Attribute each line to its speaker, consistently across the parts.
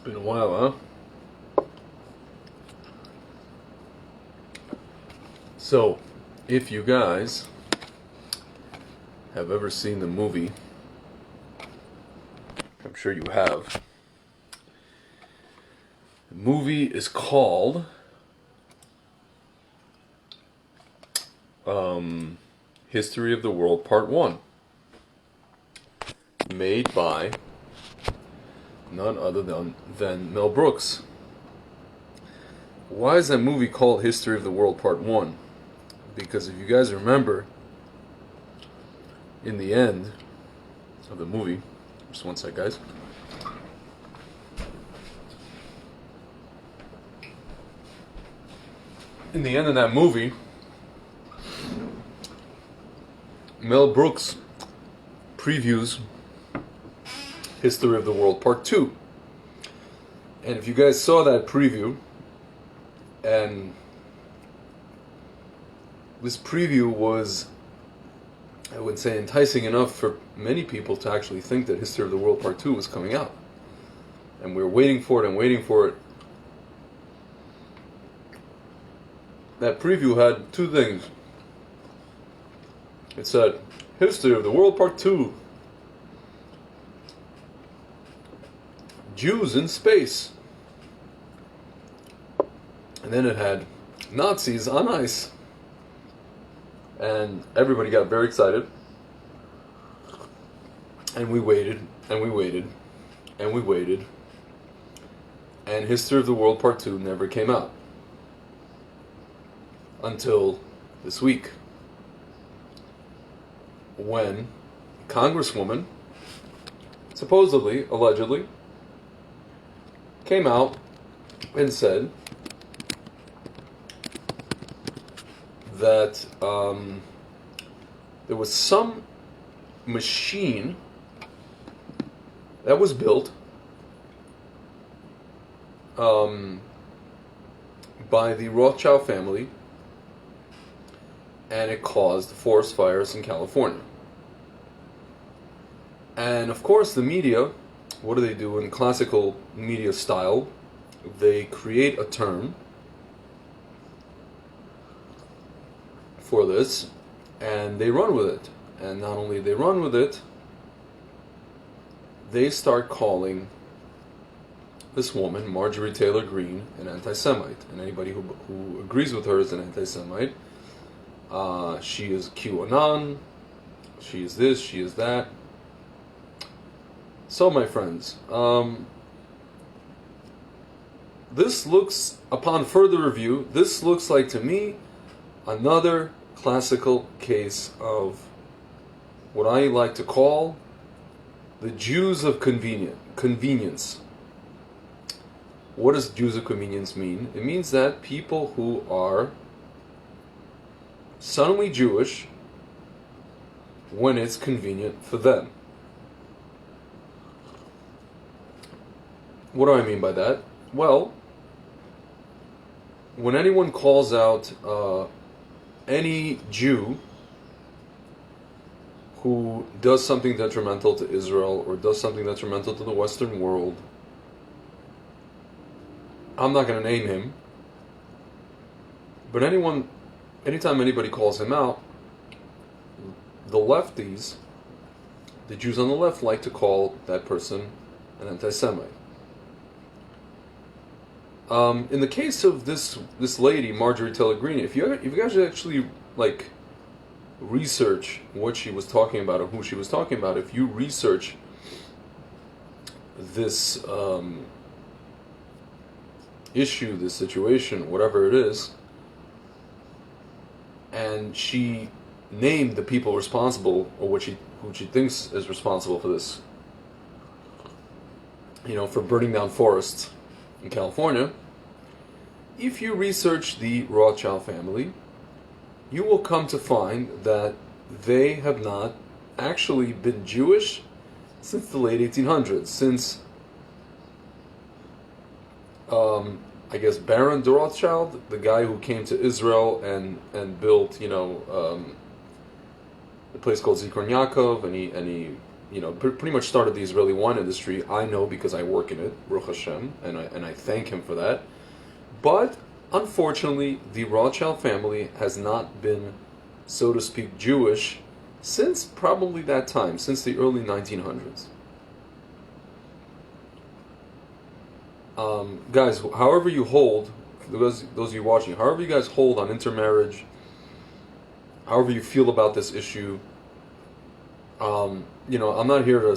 Speaker 1: Been a while, huh? So, if you guys have ever seen the movie, I'm sure you have. The movie is called History of the World Part 1, made by none other than Mel Brooks. Why is that movie called History of the World Part 1? Because if you guys remember, in the end of the movie, just one sec, guys. In the end of that movie, Mel Brooks previews History of the World Part 2. And if you guys saw that preview, and this preview was, I would say, enticing enough for many people to actually think that History of the World Part 2 was coming out. And we were waiting for it and waiting for it. That preview had two things. It said, History of the World Part 2. Jews in space. And then it had Nazis on ice. And everybody got very excited. And we waited, and we waited, and we waited. And History of the World Part 2 never came out. Until this week, when a Congresswoman, supposedly, allegedly, came out and said that there was some machine that was built by the Rothschild family, and it caused forest fires in California. And of course the media, what do they do in classical media style? They create a term for this, and they run with it. And not only they run with it, they start calling this woman, Marjorie Taylor Greene, an anti-Semite. And anybody who agrees with her is an anti-Semite. She is QAnon, she is this, she is that. So, my friends, this looks, upon further review, this looks like to me another classical case of what I like to call the Jews of convenience. What does Jews of convenience mean? It means that people who are suddenly Jewish when it's convenient for them. What do I mean by that? Well, when anyone calls out any Jew who does something detrimental to Israel or does something detrimental to the Western world, I'm not going to name him, but anytime anybody calls him out, the lefties, the Jews on the left, like to call that person an anti-Semite. In the case of this lady, Marjorie Taylor Greene, if you guys actually research what she was talking about or who she was talking about, if you research this issue, this situation, whatever it is, and she named the people responsible, or who she thinks is responsible for this, for burning down forests in California. If you research the Rothschild family, you will come to find that they have not actually been Jewish since the late 1800s, since I guess Baron de Rothschild, the guy who came to Israel and built, a place called Zichron Yaakov, and he pretty much started the Israeli wine industry. I know because I work in it, Baruch Hashem, and I thank him for that. But unfortunately, the Rothschild family has not been, so to speak, Jewish since probably that time, since the early 1900s. Guys, however you hold, those of you watching, however you guys hold on intermarriage, however you feel about this issue, I'm not here to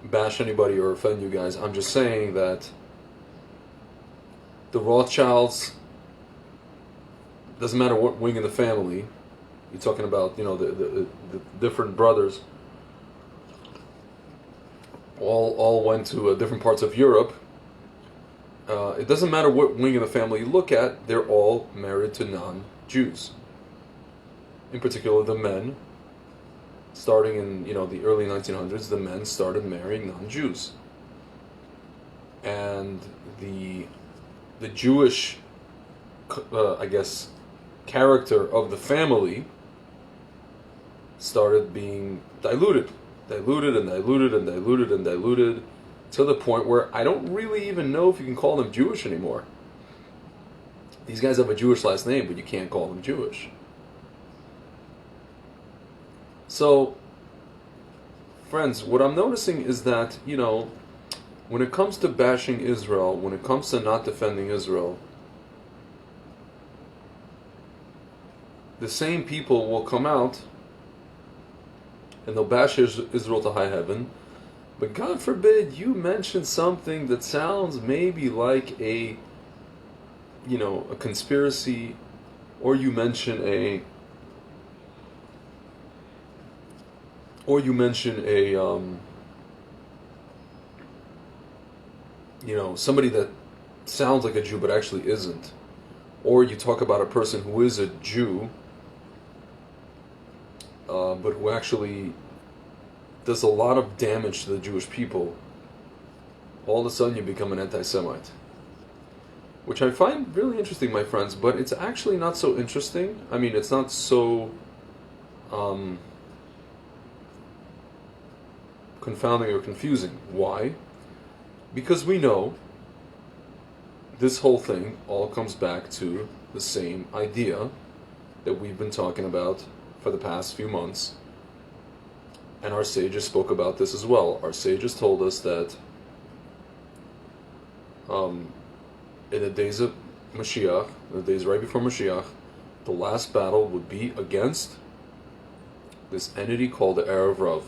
Speaker 1: bash anybody or offend you guys. I'm just saying that the Rothschilds, doesn't matter what wing in the family, you're talking about, the different brothers, all went to different parts of Europe. It doesn't matter what wing of the family you look at, they're all married to non-Jews. In particular, the men, starting in the early 1900s, the men started marrying non-Jews. And the Jewish, character of the family started being diluted to the point where I don't really even know if you can call them Jewish anymore. These guys have a Jewish last name, but you can't call them Jewish. So, friends, what I'm noticing is that, when it comes to bashing Israel, when it comes to not defending Israel, the same people will come out and they'll bash Israel to high heaven. But God forbid you mention something that sounds maybe like a conspiracy, or you mention somebody that sounds like a Jew but actually isn't, or you talk about a person who is a Jew but who actually does a lot of damage to the Jewish people. All of a sudden you become an anti-Semite, which I find really interesting, my friends, but it's actually not so interesting. I mean, it's not so confounding or confusing. Why? Because we know this whole thing all comes back to the same idea that we've been talking about for the past few months. And our sages spoke about this as well. Our sages told us that in the days of Mashiach, the days right before Mashiach, the last battle would be against this entity called the Erev Rav.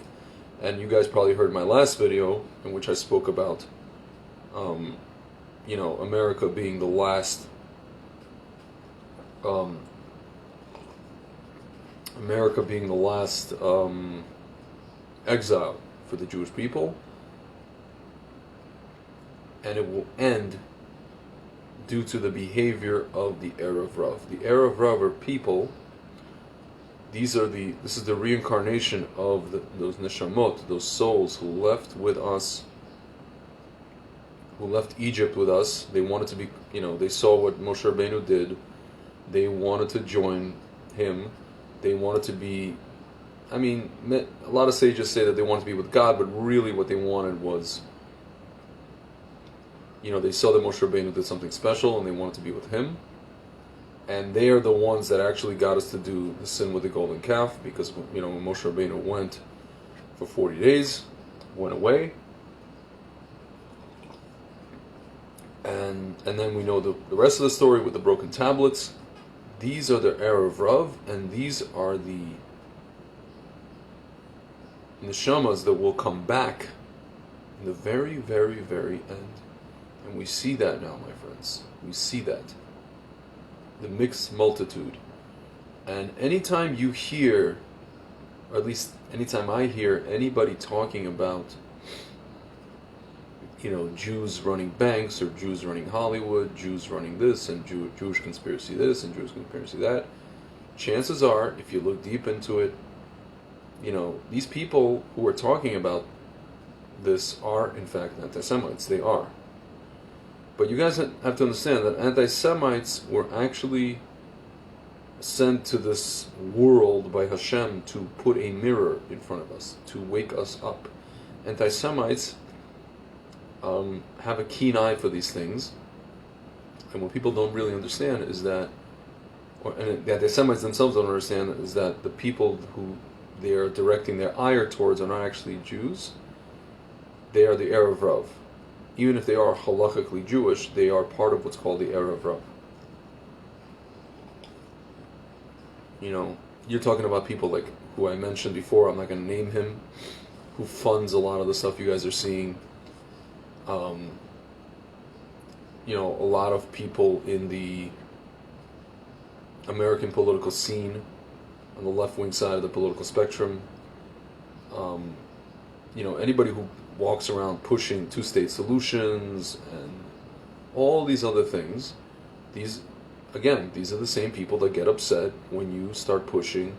Speaker 1: And you guys probably heard my last video in which I spoke about America being the last exile for the Jewish people, and it will end due to the behavior of the Erev Rav. The Erev Rav are people. This is the reincarnation of those neshamot, those souls who left with us, who left Egypt with us. They wanted to be, they saw what Moshe Rabbeinu did. They wanted to join him. They wanted to be, a lot of sages say that they wanted to be with God, but really what they wanted was, they saw that Moshe Rabbeinu did something special and they wanted to be with him. And they are the ones that actually got us to do the sin with the golden calf, because, when Moshe Rabbeinu went for 40 days, went away, and then we know the rest of the story with the broken tablets. These are the Erev Rav, and these are the neshamas that will come back in the very, very, very end. And we see that now, my friends. We see that. The mixed multitude. And anytime you hear, or at least anytime I hear anybody talking about, Jews running banks, or Jews running Hollywood, Jews running this, and Jewish conspiracy this, and Jewish conspiracy that, chances are, if you look deep into it, these people who are talking about this are, in fact, anti-Semites. They are. But you guys have to understand that anti-Semites were actually sent to this world by Hashem to put a mirror in front of us, to wake us up. Anti-Semites have a keen eye for these things, and what people don't really understand is that, and the anti-Semites themselves don't understand, is that the people who they are directing their ire towards are not actually Jews. They are the Erev Rav. Even if they are halakhically Jewish, they are part of what's called the Erev Rav. You know, you're talking about people like who I mentioned before, I'm not going to name him, who funds a lot of the stuff you guys are seeing. You know, a lot of people in the American political scene, on the left-wing side of the political spectrum, you know, anybody who walks around pushing two-state solutions and all these other things, these are the same people that get upset when you start pushing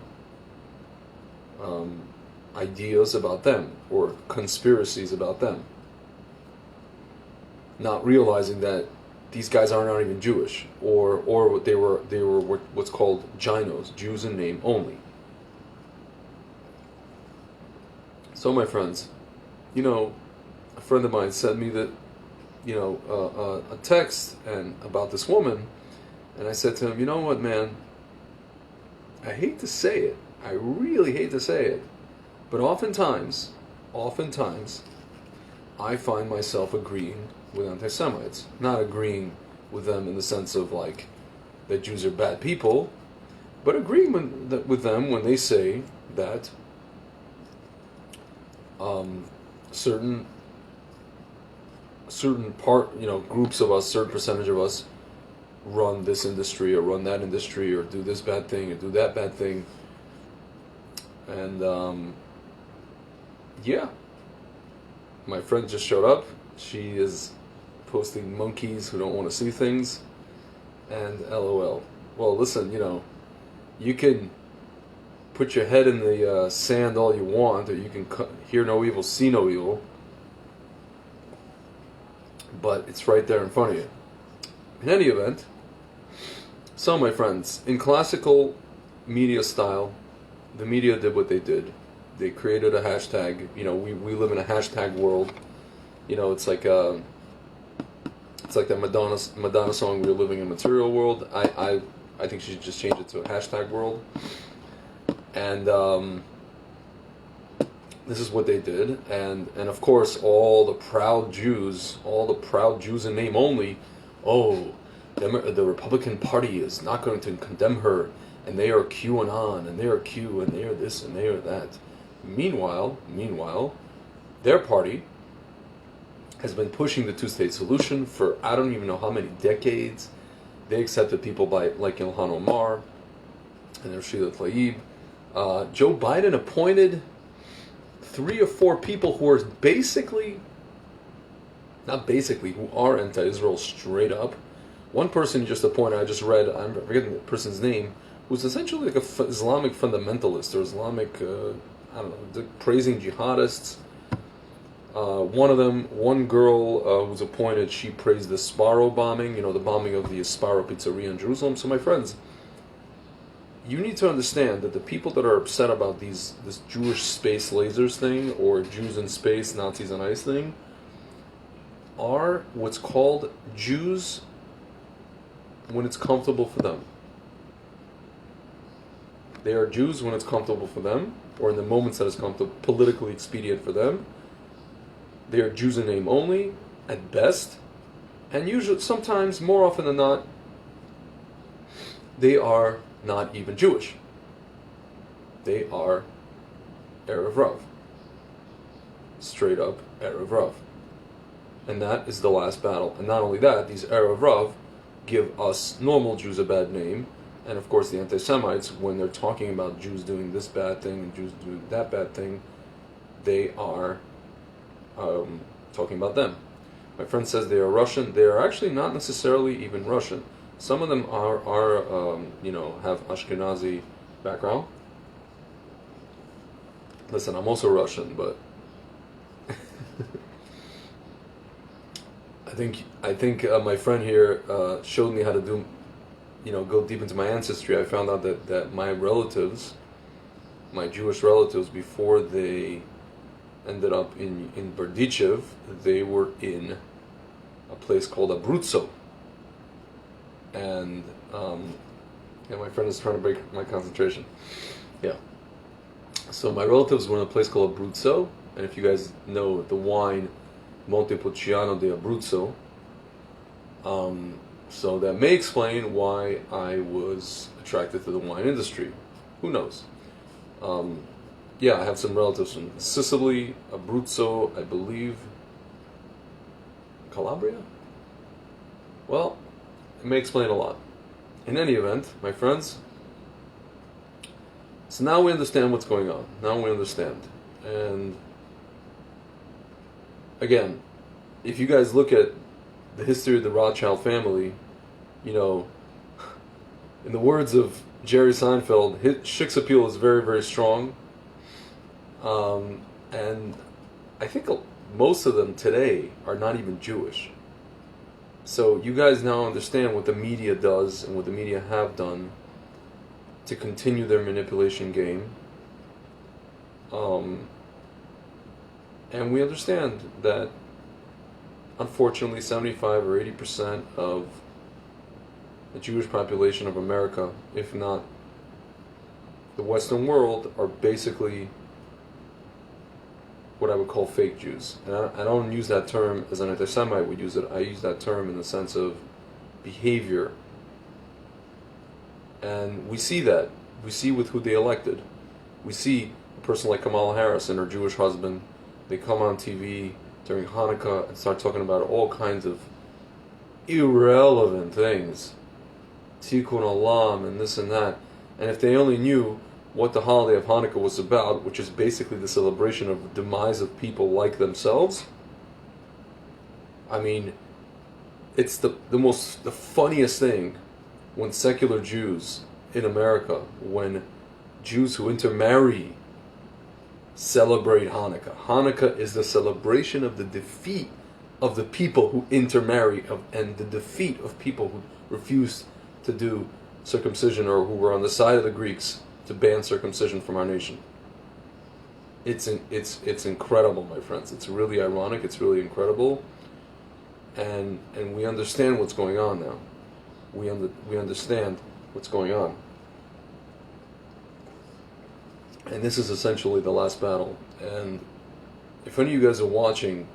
Speaker 1: ideas about them or conspiracies about them, not realizing that these guys are not even Jewish, or they were what's called Ginos, Jews in name only. So my friends, you know, a friend of mine sent me that, you know, a text and about this woman, and I said to him, you know what, man, I hate to say it, I really hate to say it, but oftentimes, I find myself agreeing with anti-Semites. Not agreeing with them in the sense of like that Jews are bad people, but agreeing with them when they say that certain groups of us, certain percentage of us run this industry or run that industry or do this bad thing or do that bad thing. And yeah, my friend just showed up. She is posting monkeys who don't want to see things, and LOL. Well, listen, you know, you can put your head in the sand all you want, or you can hear no evil, see no evil, but it's right there in front of you. In any event, so my friends, in classical media style, the media did what they did. They created a hashtag. You know, we live in a hashtag world. You know, it's like that Madonna song, "We're living in a material world." I think she should just change it to a hashtag world. And this is what they did. And of course, all the proud Jews in name only, the Republican Party is not going to condemn her, and they are QAnon, and they are Q, and they are this, and they are that. Meanwhile, their party has been pushing the two-state solution for I don't even know how many decades. They accepted people like Ilhan Omar and Rashida Tlaib. Joe Biden appointed 3 or 4 people who are who are anti-Israel straight up. One person he just appointed, I just read, I'm forgetting the person's name, who's essentially like a Islamic fundamentalist or Islamic, praising jihadists. One girl who's appointed, she praised the Sparrow bombing, the bombing of the Sparrow Pizzeria in Jerusalem. So my friends, you need to understand that the people that are upset about this Jewish space lasers thing, or Jews in space, Nazis on ice thing, are what's called Jews when it's comfortable for them. They are Jews when it's comfortable for them, or in the moments that it's comfortable, politically expedient for them. They are Jews in name only, at best, and usually, sometimes, more often than not, they are not even Jewish. They are Erev Rav. Straight up Erev Rav. And that is the last battle. And not only that, these Erev Rav give us normal Jews a bad name, and of course the anti-Semites, when they're talking about Jews doing this bad thing and Jews doing that bad thing, they are talking about them. My friend says they are Russian. They are actually not necessarily even Russian. Some of them are have Ashkenazi background. Listen, I'm also Russian, but I think my friend here showed me how to do, go deep into my ancestry, I found out that my relatives, my Jewish relatives, before they ended up in Berdichev, they were in a place called Abruzzo. And my friend is trying to break my concentration. Yeah. So my relatives were in a place called Abruzzo, and if you guys know the wine Montepulciano di Abruzzo, so that may explain why I was attracted to the wine industry. Who knows? I have some relatives from Sicily, Abruzzo, I believe, Calabria? Well, it may explain a lot. In any event, my friends, so now we understand what's going on. Now we understand. And again, if you guys look at the history of the Rothschild family, in the words of Jerry Seinfeld, his Schick's appeal is very, very strong. And I think most of them today are not even Jewish. So you guys now understand what the media does and what the media have done to continue their manipulation game. And we understand that unfortunately 75 or 80% of the Jewish population of America, if not the Western world, are basically what I would call fake Jews. And I don't use that term as an anti-Semite would use it. I use that term in the sense of behavior. And we see that. We see with who they elected. We see a person like Kamala Harris and her Jewish husband. They come on TV during Hanukkah and start talking about all kinds of irrelevant things. Tikkun Olam and this and that. And if they only knew what the holiday of Hanukkah was about, which is basically the celebration of the demise of people like themselves, I mean, it's the funniest thing when secular Jews in America, when Jews who intermarry celebrate Hanukkah. Hanukkah is the celebration of the defeat of the people who intermarry and the defeat of people who refuse to do circumcision or who were on the side of the Greeks to ban circumcision from our nation. It's incredible, my friends. It's really ironic. It's really incredible, and we understand what's going on now. We understand what's going on, and this is essentially the last battle. And if any of you guys are watching,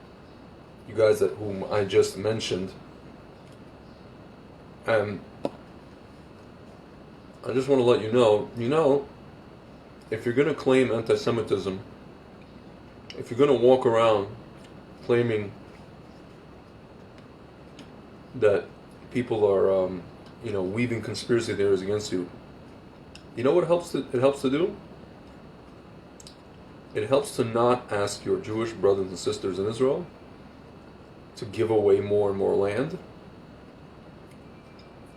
Speaker 1: you guys whom I just mentioned, and I just want to let you know, if you're going to claim anti-Semitism, if you're going to walk around claiming that people are, weaving conspiracy theories against you, you know what it helps to do? It helps to not ask your Jewish brothers and sisters in Israel to give away more and more land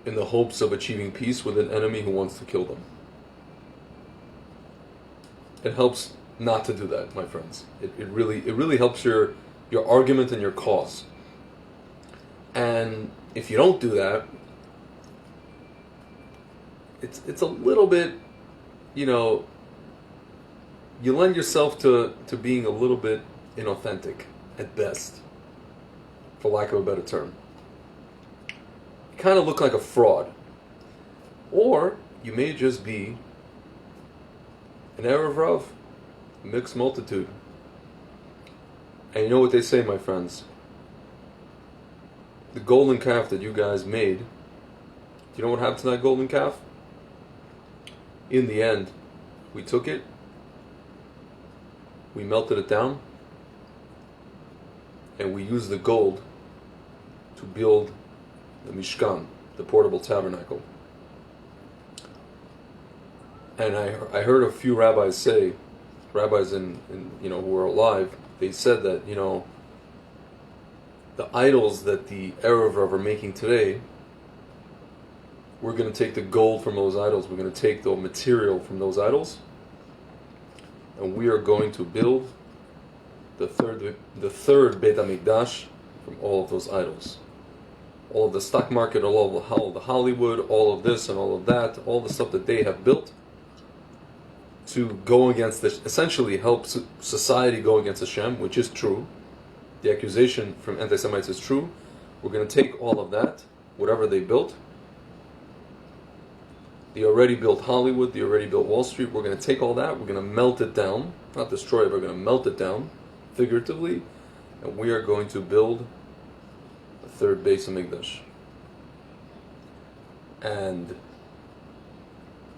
Speaker 1: in the hopes of achieving peace with an enemy who wants to kill them. It helps not to do that, my friends. It really helps your argument and your cause. And if you don't do that, it's a little bit, you lend yourself to being a little bit inauthentic at best, for lack of a better term. You kind of look like a fraud. Or you may just be an Erev Rav, a mixed multitude. And you know what they say, my friends? The golden calf that you guys made, do you know what happened to that golden calf? In the end, we took it, we melted it down, and we used the gold to build the Mishkan, the portable tabernacle. And I heard a few rabbis say, rabbis in who are alive, they said that, the idols that the Erev Rav are making today, we're going to take the gold from those idols, we're going to take the material from those idols, and we are going to build the third Beit HaMikdash from all of those idols. all of the stock market, all of the Hollywood, all of this and all of that, all the stuff that they have built to go against this, essentially help society go against Hashem, which is true. The accusation from anti-Semites is true. We're going to take all of that, whatever they built. They already built Hollywood, they already built Wall Street. We're going to take all that, we're going to melt it down, not destroy it, we're going to melt it down, figuratively, and we are going to build a third Beis HaMikdash. And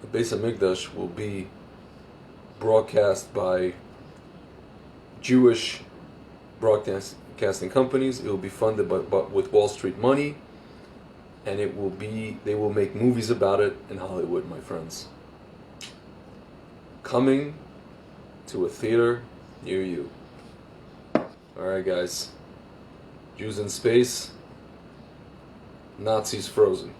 Speaker 1: the Beis HaMikdash will be broadcast by Jewish broadcasting companies. It will be funded with Wall Street money, and they will make movies about it in Hollywood, my friends. Coming to a theater near you. Alright guys, Jews in space, Nazis frozen.